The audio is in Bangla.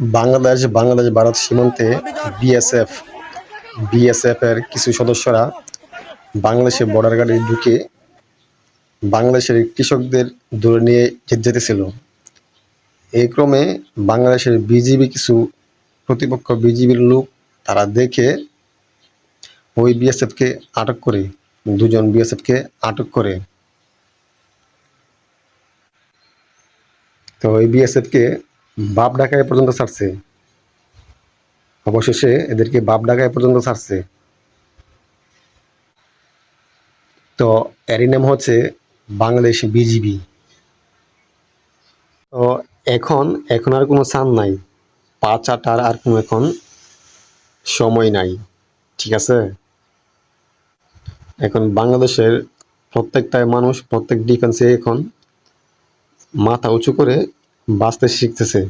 বাংলাদেশ ভারত সীমান্তে বিএসএফ বিএসএফ এর কিছু সদস্যরা বাংলাদেশের বর্ডার গাড়ি ঢুকে বাংলাদেশের কৃষকদের ধরে নিয়ে যেতেছিল। এই ক্রমে বাংলাদেশের বিজিবি কিছু প্রতিপক্ষ বিজিবির লোক তারা দেখে ওই বিএসএফকে আটক করে, দুজন বিএসএফকে আটক করে। তো ওই বিএসএফকে বাপডাকায় পর্যন্ত ছাড়ছে, অবশেষে এদেরকে বাপডাকায় পর্যন্ত ছাড়ছে। তো এরই নাম হচ্ছে বাংলাদেশ বিজিবি। তো এখন এখন আর কোনো চান নাই, পা চাটার আর কোনো এখন সময় নাই, ঠিক আছে? এখন বাংলাদেশের প্রত্যেকটা মানুষ, প্রত্যেক ডিফেন্সে এখন মাথা উঁচু করে বাঁচতে শিখতেছে।